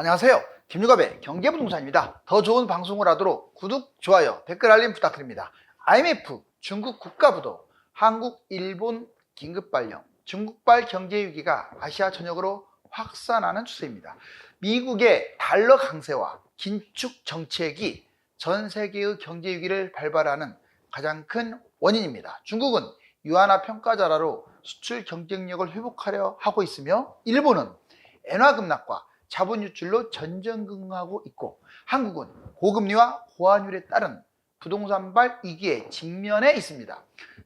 안녕하세요. 김유갑의 경제부동산입니다. 더 좋은 방송을 하도록 구독, 좋아요, 댓글 알림 부탁드립니다. IMF, 중국 국가부도, 한국, 일본 긴급발령, 중국발 경제위기가 아시아 전역으로 확산하는 추세입니다. 미국의 달러 강세와 긴축 정책이 전 세계의 경제위기를 발발하는 가장 큰 원인입니다. 중국은 유한화 평가자라로 수출 경쟁력을 회복하려 하고 있으며, 일본은 엔화 급락과 자본 유출로 전전긍긍하고 있고, 한국은 고금리와 고환율에 따른 부동산발 위기에 직면해 있습니다.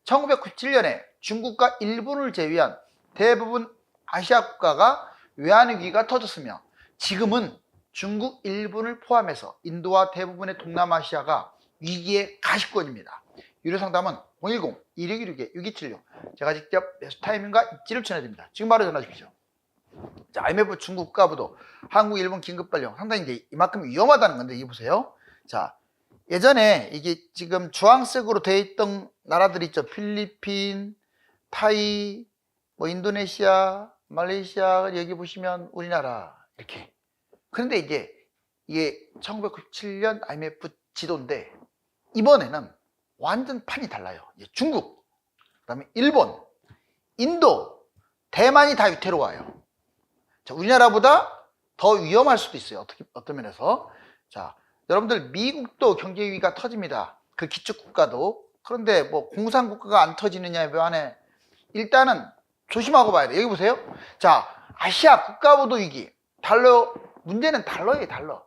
1997년에 중국과 일본을 제외한 대부분 아시아 국가가 외환위기가 터졌으며, 지금은 중국, 일본을 포함해서 인도와 대부분의 동남아시아가 위기의 가시권입니다. 유료 상담은 010-2616-6276, 제가 직접 매수타이밍과 입지를 전해드립니다. 지금 바로 전화 주십시오. 자, IMF 중국 국가부도, 한국, 일본 긴급발령, 상당히 이제 이만큼 위험하다는 건데, 이게 보세요. 자, 예전에 이게 지금 주황색으로 되어 있던 나라들이 있죠. 필리핀, 타이, 인도네시아, 말레이시아, 여기 보시면 우리나라 이렇게. 그런데 이게 1997년 IMF 지도인데, 이번에는 완전 판이 달라요. 중국, 그다음에 일본, 인도, 대만이 다 위태로워요. 자, 우리나라보다 더 위험할 수도 있어요. 어떤 면에서. 자, 여러분들, 미국도 경제위기가 터집니다. 그 기축국가도. 그런데 공산국가가 안 터지느냐에 반해 일단은 조심하고 봐야 돼요. 여기 보세요. 자, 아시아 국가부도 위기. 문제는 달러예요, 달러.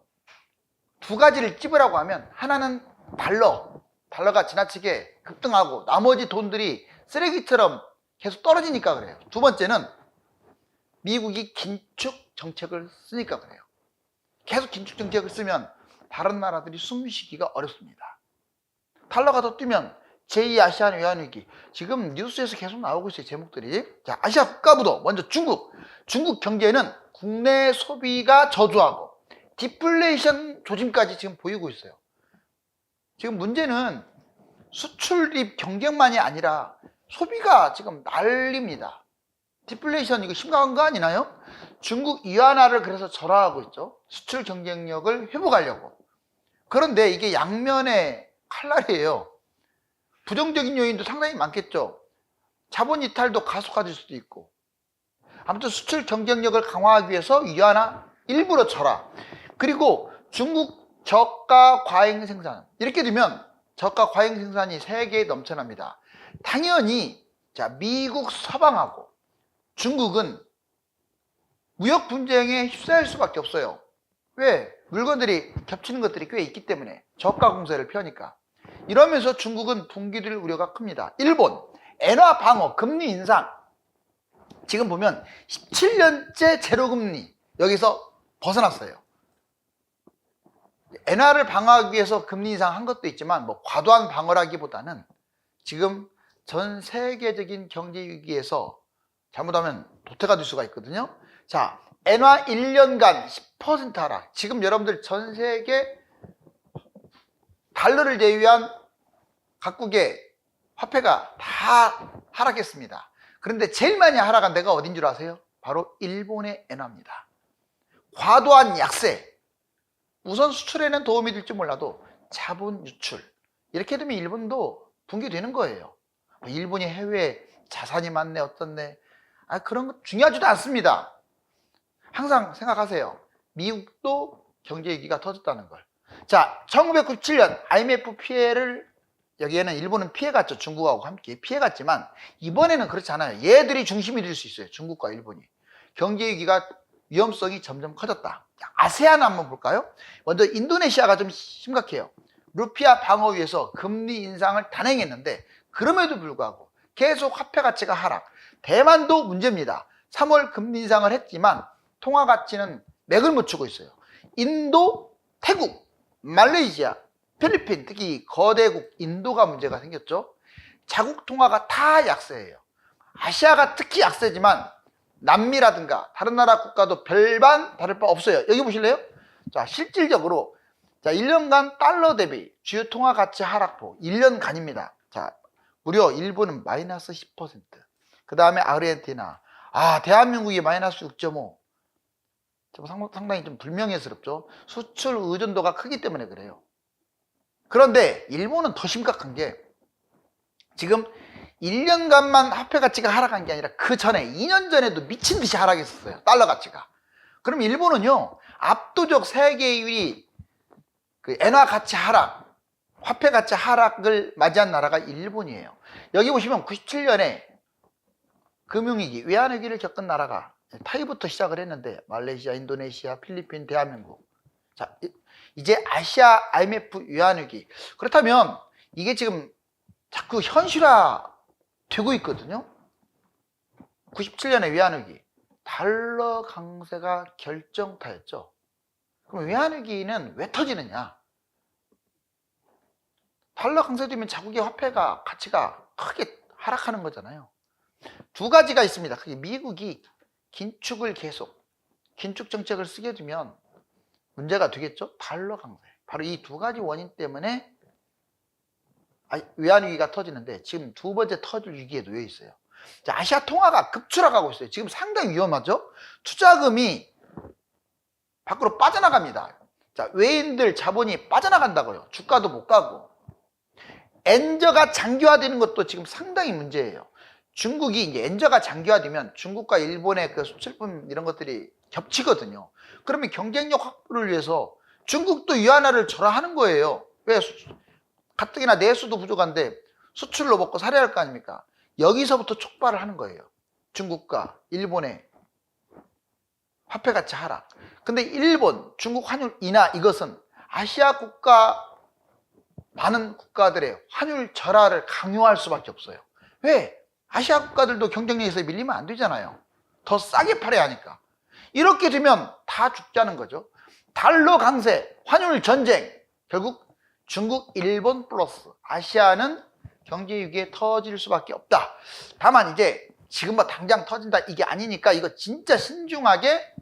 두 가지를 찝으라고 하면, 하나는 달러가 지나치게 급등하고 나머지 돈들이 쓰레기처럼 계속 떨어지니까 그래요. 두 번째는 미국이 긴축 정책을 쓰니까 그래요. 계속 긴축 정책을 쓰면 다른 나라들이 숨쉬기가 어렵습니다. 달러가 더 뛰면 제2아시안 외환위기, 지금 뉴스에서 계속 나오고 있어요, 제목들이. 자, 아시아 국가부도 먼저 중국 경제는 국내 소비가 저조하고 디플레이션 조짐까지 지금 보이고 있어요. 지금 문제는 수출입 경쟁만이 아니라 소비가 지금 난립니다. 디플레이션, 이거 심각한 거 아니나요? 중국 위안화를 그래서 절하하고 있죠. 수출 경쟁력을 회복하려고. 그런데 이게 양면의 칼날이에요. 부정적인 요인도 상당히 많겠죠. 자본 이탈도 가속화될 수도 있고. 아무튼 수출 경쟁력을 강화하기 위해서 위안화 일부러 절하. 그리고 중국 저가 과잉 생산. 이렇게 되면 저가 과잉 생산이 세계에 넘쳐납니다. 당연히 미국 서방하고 중국은 무역 분쟁에 휩싸일 수밖에 없어요. 왜? 물건들이 겹치는 것들이 꽤 있기 때문에, 저가 공세를 펴니까. 이러면서 중국은 붕괴될 우려가 큽니다. 일본, 엔화 방어, 금리 인상. 지금 보면 17년째 제로금리, 여기서 벗어났어요. 엔화를 방어하기 위해서 금리 인상한 것도 있지만, 과도한 방어라기보다는 지금 전 세계적인 경제 위기에서 잘못하면 도태가 될 수가 있거든요. 자, 엔화 1년간 10% 하락. 지금 여러분들 전 세계 달러를 제외한 각국의 화폐가 다 하락했습니다. 그런데 제일 많이 하락한 데가 어딘 줄 아세요? 바로 일본의 엔화입니다. 과도한 약세. 우선 수출에는 도움이 될지 몰라도 자본 유출. 이렇게 되면 일본도 붕괴되는 거예요. 일본이 해외에 자산이 많네, 어떻네. 그런 거 중요하지도 않습니다. 항상 생각하세요. 미국도 경제위기가 터졌다는 걸. 자, 1997년 IMF 피해를, 여기에는 일본은 피해갔죠. 중국하고 함께 피해갔지만, 이번에는 그렇지 않아요. 얘들이 중심이 될 수 있어요. 중국과 일본이. 경제위기가 위험성이 점점 커졌다. 아세안 한번 볼까요? 먼저 인도네시아가 좀 심각해요. 루피아 방어 위해서 금리 인상을 단행했는데, 그럼에도 불구하고 계속 화폐 가치가 하락. 대만도 문제입니다. 3월 금리 인상을 했지만 통화 가치는 맥을 못 추고 있어요. 인도, 태국, 말레이시아, 필리핀, 특히 거대국 인도가 문제가 생겼죠. 자국 통화가 다 약세예요. 아시아가 특히 약세지만 남미라든가 다른 나라 국가도 별반 다를 바 없어요. 여기 보실래요? 자, 실질적으로 1년간 달러 대비 주요 통화 가치 하락폭 1년간입니다. 자, 무려 일본은 마이너스 10%. 그 다음에 아르헨티나. 대한민국이 마이너스 6.5. 상당히 좀 불명예스럽죠. 수출 의존도가 크기 때문에 그래요. 그런데 일본은 더 심각한 게 지금 1년간만 화폐 가치가 하락한 게 아니라 그 전에 2년 전에도 미친 듯이 하락했었어요. 달러 가치가. 그럼 일본은요, 압도적 세계 1위 그 엔화 가치 하락, 화폐 가치 하락을 맞이한 나라가 일본이에요. 여기 보시면 97년에 금융위기, 외환위기를 겪은 나라가 타이부터 시작을 했는데 말레이시아, 인도네시아, 필리핀, 대한민국. 자, 이제 아시아 IMF 외환위기. 그렇다면 이게 지금 자꾸 현실화 되고 있거든요. 97년에 외환위기, 달러 강세가 결정타였죠. 그럼 외환위기는 왜 터지느냐? 달러 강세되면 자국의 화폐가 가치가 크게 하락하는 거잖아요. 두 가지가 있습니다. 그게 미국이 긴축 정책을 쓰게 되면 문제가 되겠죠. 달러 강세. 바로 이 두 가지 원인 때문에 외환위기가 터지는데 지금 두 번째 터질 위기에 놓여 있어요. 자, 아시아 통화가 급추락하고 있어요. 지금 상당히 위험하죠. 투자금이 밖으로 빠져나갑니다. 자, 외인들 자본이 빠져나간다고요. 주가도 못 가고. 엔저가 장기화되는 것도 지금 상당히 문제예요. 중국이 이제 엔저가 장기화되면 중국과 일본의 그 수출품 이런 것들이 겹치거든요. 그러면 경쟁력 확보를 위해서 중국도 위안화를 절하하는 거예요. 왜? 가뜩이나 내수도 부족한데 수출로 먹고 살아야 할 거 아닙니까? 여기서부터 촉발을 하는 거예요. 중국과 일본의 화폐 가치 하락. 근데 일본, 중국 환율 인하 이것은 아시아 국가 많은 국가들의 환율 절하를 강요할 수밖에 없어요. 왜? 아시아 국가들도 경쟁력에서 밀리면 안 되잖아요. 더 싸게 팔아야 하니까. 이렇게 되면 다 죽자는 거죠. 달러 강세, 환율 전쟁. 결국 중국, 일본 플러스 아시아는 경제 위기에 터질 수밖에 없다. 다만 이제 지금 뭐 당장 터진다 이게 아니니까 이거 진짜 신중하게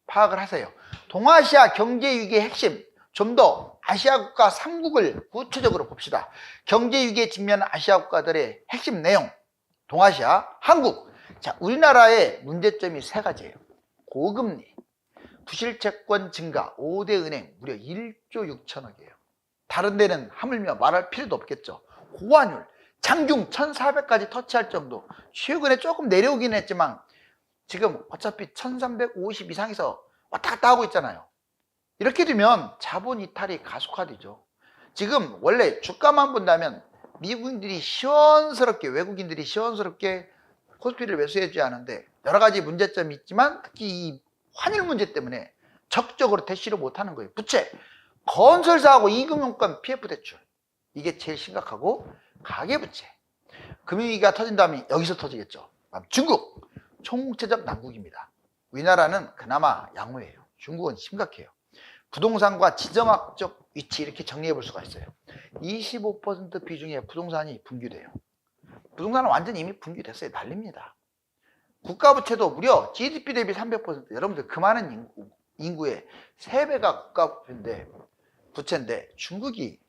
파악을 하세요. 동아시아 경제 위기의 핵심, 좀 더 아시아 국가 3국을 구체적으로 봅시다. 경제 위기에 직면한 아시아 국가들의 핵심 내용, 동아시아, 한국. 자, 우리나라의 문제점이 세 가지예요. 고금리, 부실채권 증가, 5대 은행 무려 1조 6천억이에요. 다른 데는 하물며 말할 필요도 없겠죠. 고환율, 장중 1400까지 터치할 정도. 최근에 조금 내려오긴 했지만 지금 어차피 1350 이상에서 왔다 갔다 하고 있잖아요. 이렇게 되면 자본 이탈이 가속화되죠. 지금 원래 주가만 본다면 미국인들이 시원스럽게, 외국인들이 시원스럽게 코스피를 매수해주지 않은데 여러 가지 문제점이 있지만 특히 이 환율 문제 때문에 적극적으로 대시를 못하는 거예요. 부채, 건설사하고 이금융권 PF 대출, 이게 제일 심각하고, 가계부채, 금융위기가 터진다면 여기서 터지겠죠. 중국, 총체적 난국입니다. 우리나라는 그나마 양호해요. 중국은 심각해요. 부동산과 지정학적 위치 이렇게 정리해 볼 수가 있어요. 25% 비중의 부동산이 분규돼요. 부동산은 완전히 이미 분규됐어요. 난립니다. 국가부채도 무려 GDP 대비 300%. 여러분들 그 많은 인구의 3배가 부채인데 중국이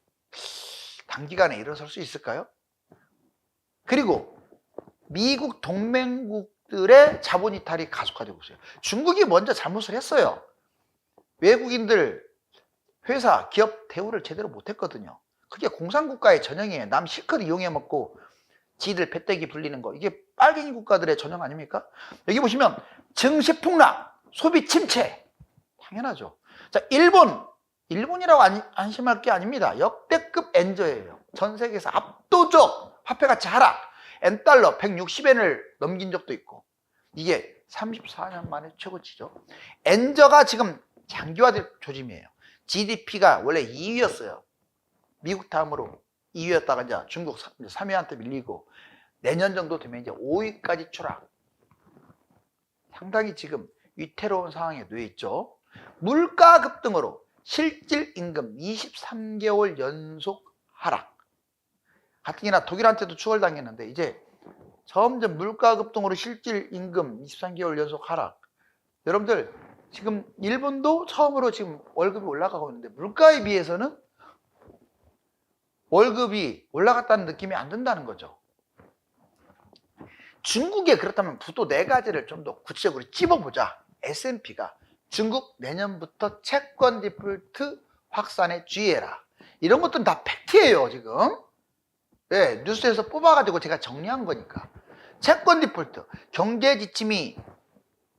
단기간에 일어설 수 있을까요? 그리고 미국 동맹국들의 자본 이탈이 가속화되고 있어요. 중국이 먼저 잘못을 했어요. 외국인들 회사, 기업 대우를 제대로 못했거든요. 그게 공산국가의 전형이에요. 남 실컷 이용해 먹고 지들 배때기 불리는 거. 이게 빨갱이 국가들의 전형 아닙니까? 여기 보시면 증시 폭락, 소비 침체. 당연하죠. 자, 일본이라고 안심할 게 아닙니다. 역대급 엔저예요. 전 세계에서 압도적 화폐 가치 하락. 엔달러 160엔을 넘긴 적도 있고. 이게 34년 만에 최고치죠. 엔저가 지금 장기화될 조짐이에요. GDP가 원래 2위였어요. 미국 다음으로 2위였다가 이제 중국 3위한테 밀리고 내년 정도 되면 이제 5위까지 추락. 상당히 지금 위태로운 상황에 놓여 있죠. 물가 급등으로 실질 임금 23개월 연속 하락. 가뜩이나 독일한테도 추월당했는데 이제 점점 물가 급등으로 실질 임금 23개월 연속 하락. 여러분들 지금 일본도 처음으로 지금 월급이 올라가고 있는데 물가에 비해서는 월급이 올라갔다는 느낌이 안 든다는 거죠. 중국에 그렇다면 부도 4가지를 좀 더 구체적으로 찝어보자. S&P가 중국 내년부터 채권 디폴트 확산에 주의해라. 이런 것들은 다 팩트예요, 지금. 네, 뉴스에서 뽑아가지고 제가 정리한 거니까. 채권 디폴트, 경제 지침이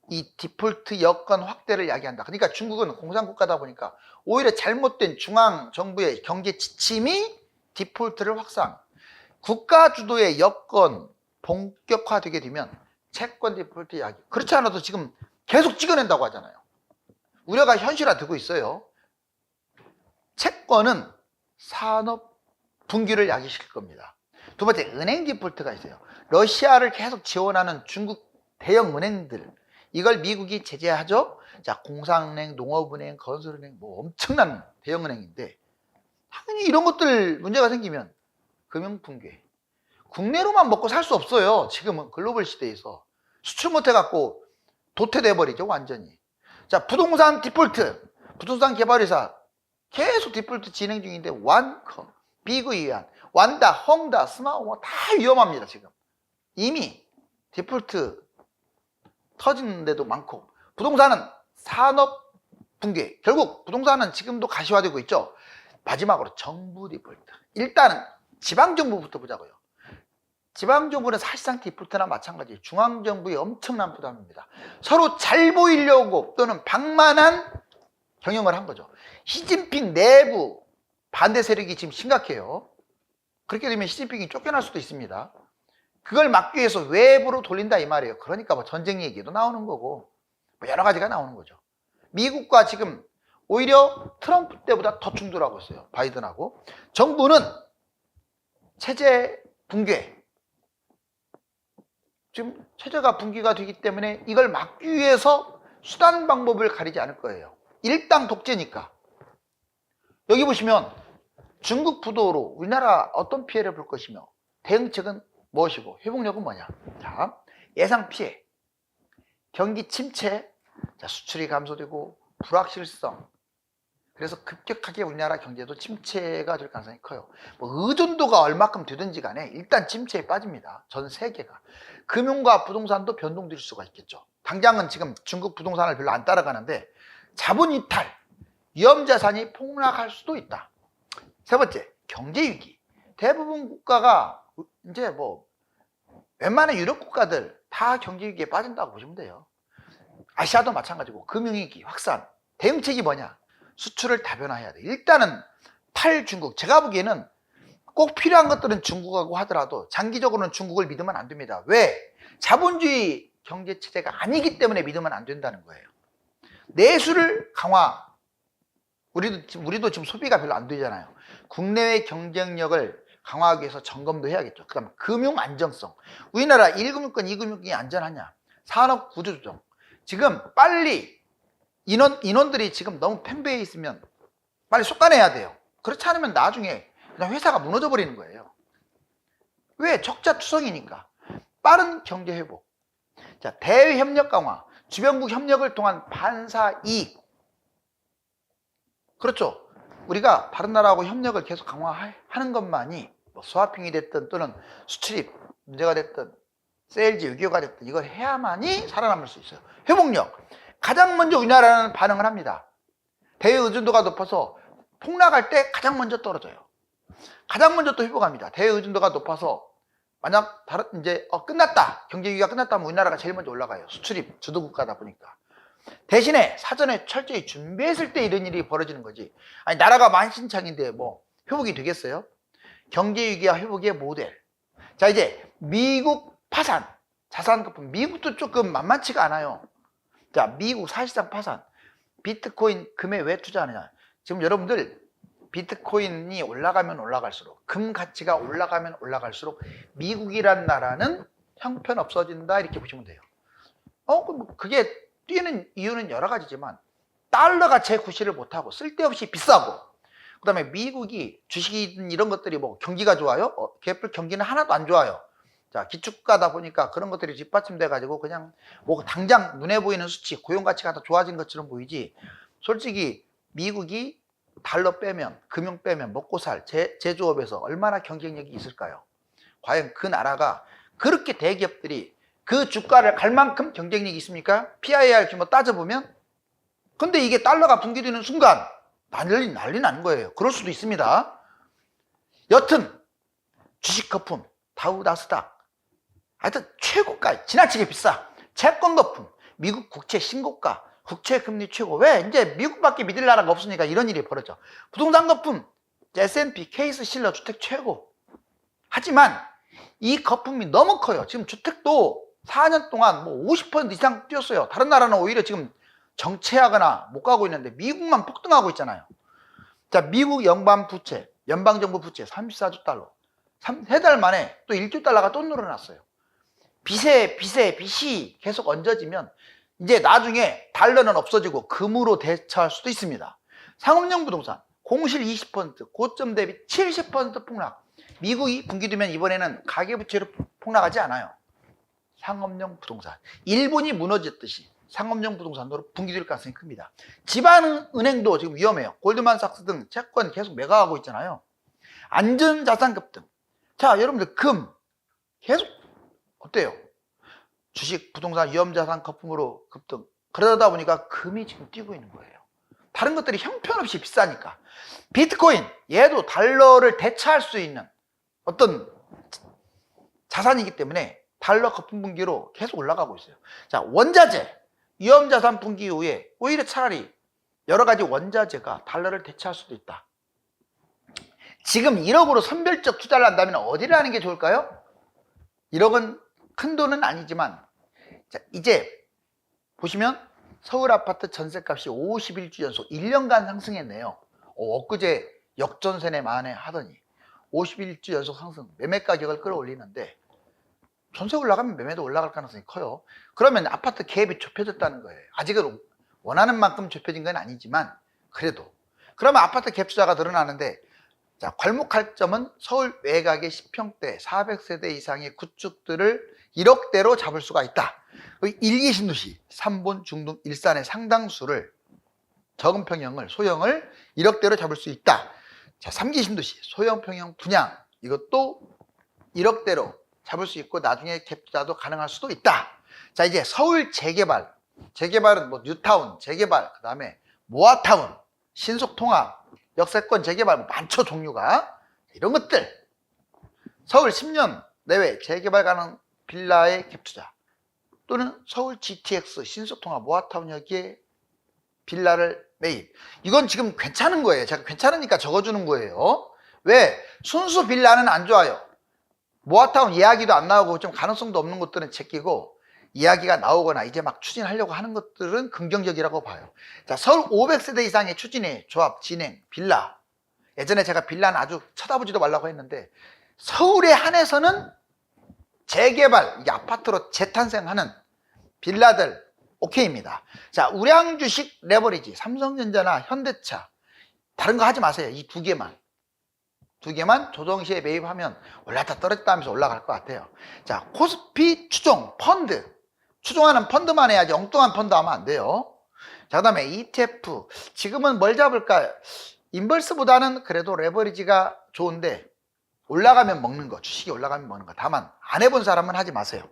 이 디폴트 여건 확대를 야기한다. 그러니까 중국은 공산국가다 보니까 오히려 잘못된 중앙정부의 경제 지침이 디폴트를 확산. 국가 주도의 여건 본격화되게 되면 채권 디폴트 야기. 그렇지 않아도 지금 계속 찍어낸다고 하잖아요. 우려가 현실화되고 있어요. 채권은 산업 분기를 야기시킬 겁니다. 두 번째, 은행 디폴트가 있어요. 러시아를 계속 지원하는 중국 대형 은행들, 이걸 미국이 제재하죠. 자, 공상은행, 농업은행, 건설은행, 뭐 엄청난 대형 은행인데 당연히 이런 것들 문제가 생기면 금융 붕괴. 국내로만 먹고 살 수 없어요. 지금은 글로벌 시대에서 수출 못해갖고 도태돼 버리죠, 완전히. 자, 부동산 디폴트, 부동산 개발회사 계속 디폴트 진행 중인데 완커, 비구이안, 완다, 헝다, 스마호 뭐 다 위험합니다. 지금 이미 디폴트 터지는 데도 많고. 부동산은 산업 붕괴. 결국 부동산은 지금도 가시화되고 있죠. 마지막으로 정부 디폴트. 일단은 지방정부부터 보자고요. 지방정부는 사실상 디폴트나 마찬가지 중앙정부의 엄청난 부담입니다. 서로 잘 보이려고 또는 방만한 경영을 한 거죠. 시진핑 내부 반대 세력이 지금 심각해요. 그렇게 되면 시진핑이 쫓겨날 수도 있습니다. 그걸 막기 위해서 외부로 돌린다 이 말이에요. 그러니까 뭐 전쟁 얘기도 나오는 거고 뭐 여러 가지가 나오는 거죠. 미국과 지금 오히려 트럼프 때보다 더 충돌하고 있어요. 바이든하고. 정부는 체제 붕괴. 지금 체제가 붕괴가 되기 때문에 이걸 막기 위해서 수단 방법을 가리지 않을 거예요. 일당 독재니까. 여기 보시면 중국 부도로 우리나라 어떤 피해를 볼 것이며 대응책은 무엇이고 회복력은 뭐냐. 자, 예상 피해, 경기 침체, 자, 수출이 감소되고 불확실성. 그래서 급격하게 우리나라 경제도 침체가 될 가능성이 커요. 뭐 의존도가 얼마큼 되든지 간에 일단 침체에 빠집니다. 전 세계가. 금융과 부동산도 변동될 수가 있겠죠. 당장은 지금 중국 부동산을 별로 안 따라가는데 자본 이탈, 위험자산이 폭락할 수도 있다. 세 번째, 경제위기. 대부분 국가가 이제 뭐 웬만한 유럽 국가들 다 경제위기에 빠진다고 보시면 돼요. 아시아도 마찬가지고 금융위기 확산. 대응책이 뭐냐? 수출을 다변화해야 돼. 일단은 탈중국. 제가 보기에는 꼭 필요한 것들은 중국하고 하더라도 장기적으로는 중국을 믿으면 안 됩니다. 왜? 자본주의 경제체제가 아니기 때문에 믿으면 안 된다는 거예요. 내수를 강화. 우리도 지금 소비가 별로 안 되잖아요. 국내외 경쟁력을 강화하기 위해서 점검도 해야겠죠. 그 다음에 금융 안정성. 우리나라 1금융권, 2금융권이 안전하냐? 산업 구조 조정. 지금 빨리 인원들이 지금 너무 팽배해 있으면 빨리 솎아내야 돼요. 그렇지 않으면 나중에 그냥 회사가 무너져 버리는 거예요. 왜? 적자 투성이니까. 빠른 경제 회복. 자, 대외 협력 강화. 주변국 협력을 통한 반사 이익. 그렇죠. 우리가 다른 나라하고 협력을 계속 강화하는 것만이 뭐 스와핑이 됐든 또는 수출입 문제가 됐든 세일즈 외교가 됐든 이걸 해야만이 살아남을 수 있어요. 회복력. 가장 먼저 우리나라는 반응을 합니다. 대외 의존도가 높아서 폭락할 때 가장 먼저 떨어져요. 가장 먼저 또 회복합니다. 대외 의존도가 높아서 만약 이제 끝났다. 경제 위기가 끝났다면 우리나라가 제일 먼저 올라가요. 수출입 주도 국가다 보니까. 대신에 사전에 철저히 준비했을 때 이런 일이 벌어지는 거지. 아니 나라가 만신창인데 뭐 회복이 되겠어요? 경제 위기와 회복의 모델. 자, 이제 미국 파산. 자산 거품. 미국도 조금 만만치가 않아요. 자, 미국 사실상 파산. 비트코인 금에 왜 투자하느냐? 지금 여러분들 비트코인이 올라가면 올라갈수록 금 가치가 올라가면 올라갈수록 미국이란 나라는 형편없어진다 이렇게 보시면 돼요. 그게 뛰는 이유는 여러 가지지만 달러가 재구시를 못하고 쓸데없이 비싸고 그 다음에 미국이 주식이든 이런 것들이 뭐 경기가 좋아요? 개별 경기는 하나도 안 좋아요. 자, 기축가다 보니까 그런 것들이 뒷받침돼 가지고 그냥 뭐 당장 눈에 보이는 수치 고용 가치가 더 좋아진 것처럼 보이지 솔직히 미국이 달러 빼면 금융 빼면 먹고 살 제조업에서 얼마나 경쟁력이 있을까요? 과연 그 나라가 그렇게 대기업들이 그 주가를 갈 만큼 경쟁력이 있습니까? PIR 규모 따져보면 근데 이게 달러가 붕괴되는 순간 난리 나는 거예요. 그럴 수도 있습니다. 여튼 주식 거품, 다우 나스닥, 하여튼 최고가, 지나치게 비싸. 채권 거품, 미국 국채 신고가, 국채 금리 최고. 왜? 이제 미국밖에 믿을 나라가 없으니까 이런 일이 벌어져. 부동산 거품, S&P, 케이스 실러 주택 최고. 하지만 이 거품이 너무 커요. 지금 주택도 4년 동안 뭐 50% 이상 뛰었어요. 다른 나라는 오히려 지금 정체하거나 못 가고 있는데 미국만 폭등하고 있잖아요. 자, 미국 연방 부채, 연방정부 부채 34조 달러. 3달 만에 또 1조 달러가 또 늘어났어요. 빚이 계속 얹어지면 이제 나중에 달러는 없어지고 금으로 대처할 수도 있습니다. 상업용 부동산 공실 20%, 고점 대비 70% 폭락. 미국이 붕괴되면 이번에는 가계부채로 폭락하지 않아요. 상업용 부동산. 일본이 무너졌듯이 상업용 부동산으로 붕괴될 가능성이 큽니다. 지방은행도 지금 위험해요. 골드만삭스 등 채권 계속 매각하고 있잖아요. 안전자산 급등. 자, 여러분들 금 계속 어때요? 주식, 부동산, 위험자산 거품으로 급등. 그러다 보니까 금이 지금 뛰고 있는 거예요. 다른 것들이 형편없이 비싸니까. 비트코인, 얘도 달러를 대체할 수 있는 어떤 자산이기 때문에 달러 거품 붕괴로 계속 올라가고 있어요. 자, 원자재, 위험자산 붕괴 이후에 오히려 차라리 여러 가지 원자재가 달러를 대체할 수도 있다. 지금 1억으로 선별적 투자를 한다면 어디를 하는 게 좋을까요? 1억은 큰 돈은 아니지만, 자, 이제 보시면 서울 아파트 전세값이 51주 연속 1년간 상승했네요. 엊그제 역전세네 만에 하더니 51주 연속 상승, 매매 가격을 끌어올리는데 전세 올라가면 매매도 올라갈 가능성이 커요. 그러면 아파트 갭이 좁혀졌다는 거예요. 아직은 원하는 만큼 좁혀진 건 아니지만 그래도. 그러면 아파트 갭 투자가 늘어나는데, 자, 괄목할 점은 서울 외곽의 10평대 400세대 이상의 구축들을 1억대로 잡을 수가 있다. 1, 2 신도시 3본, 중동, 일산의 상당수를 적은 평형을, 소형을 1억대로 잡을 수 있다. 자, 3기 신도시 소형 평형 분양, 이것도 1억대로 잡을 수 있고 나중에 갭 투자도 가능할 수도 있다. 자, 이제 서울 재개발. 재개발은 뭐 뉴타운, 재개발, 그 다음에 모아타운, 신속통합, 역세권 재개발 뭐 많죠, 종류가. 이런 것들. 서울 10년 내외 재개발 가능 빌라의 갭 투자, 또는 서울 GTX, 신속통합, 모아타운 여기에 빌라를 매입. 이건 지금 괜찮은 거예요. 제가 괜찮으니까 적어주는 거예요. 왜? 순수 빌라는 안 좋아요. 모아타운 이야기도 안 나오고 좀 가능성도 없는 것들은 제끼고, 이야기가 나오거나 이제 막 추진하려고 하는 것들은 긍정적이라고 봐요. 자, 서울 500세대 이상의 추진의 조합, 진행, 빌라. 예전에 제가 빌라는 아주 쳐다보지도 말라고 했는데, 서울에 한해서는 재개발, 이게 아파트로 재탄생하는 빌라들 오케이입니다. 자, 우량 주식 레버리지, 삼성전자나 현대차, 다른 거 하지 마세요. 이 두 개만 조정시에 매입하면 올랐다 떨어졌다 하면서 올라갈 것 같아요. 자, 코스피 추종, 펀드. 추종하는 펀드만 해야지 엉뚱한 펀드 하면 안 돼요. 자, 그 다음에 ETF. 지금은 뭘 잡을까요? 인버스보다는 그래도 레버리지가 좋은데, 올라가면 먹는 거, 주식이 올라가면 먹는 거. 다만 안 해본 사람은 하지 마세요.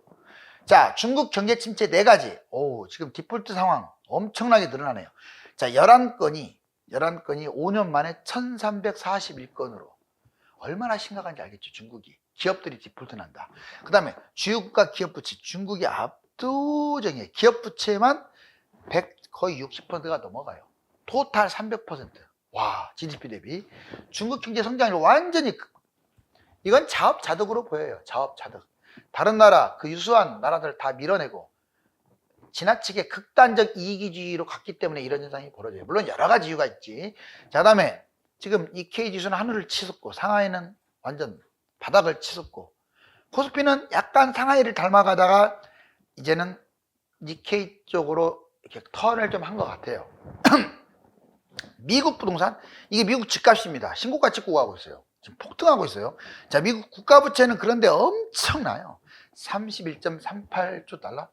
자, 중국 경제 침체 4가지. 오, 지금 디폴트 상황 엄청나게 늘어나네요. 자, 11건이 5년 만에 1341건으로. 얼마나 심각한지 알겠죠, 중국이. 기업들이 디폴트 난다. 그 다음에 주요 국가 기업 부채, 중국이 압도적이에요. 기업 부채만 거의 60%가 넘어가요. 토탈 300%. 와, GDP 대비. 중국 경제 성장률 완전히, 이건 자업자득으로 보여요. 자업자득. 다른 나라, 그 유수한 나라들 다 밀어내고 지나치게 극단적 이기주의로 갔기 때문에 이런 현상이 벌어져요. 물론 여러 가지 이유가 있지. 자, 그다음에 지금 니케이 지수는 하늘을 치솟고 상하이는 완전 바닥을 치솟고, 코스피는 약간 상하이를 닮아가다가 이제는 니케이 쪽으로 이렇게 턴을 좀 한 것 같아요. 미국 부동산, 이게 미국 집값입니다. 신고가 찍고 가고 있어요. 지금 폭등하고 있어요. 자, 미국 국가부채는 그런데 엄청나요. 31.38조 달러?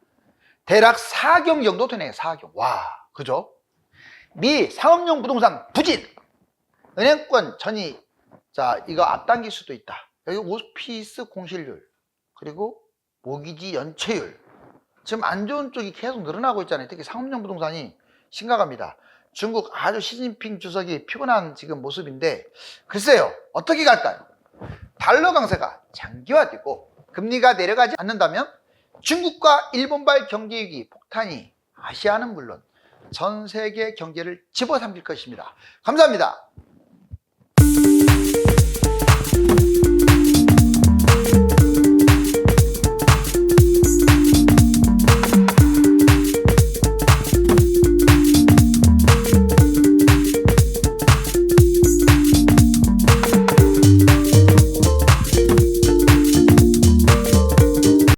대략 4경 정도 되네요. 4경. 와, 그죠? 미 상업용 부동산 부진. 은행권 전이, 자, 이거 앞당길 수도 있다. 여기 오피스 공실률, 그리고 모기지 연체율. 지금 안 좋은 쪽이 계속 늘어나고 있잖아요. 특히 상업용 부동산이 심각합니다. 중국 아주 시진핑 주석이 피곤한 지금 모습인데 글쎄요, 어떻게 갈까요? 달러 강세가 장기화되고 금리가 내려가지 않는다면 중국과 일본발 경제위기 폭탄이 아시아는 물론 전 세계 경제를 집어삼킬 것입니다. 감사합니다.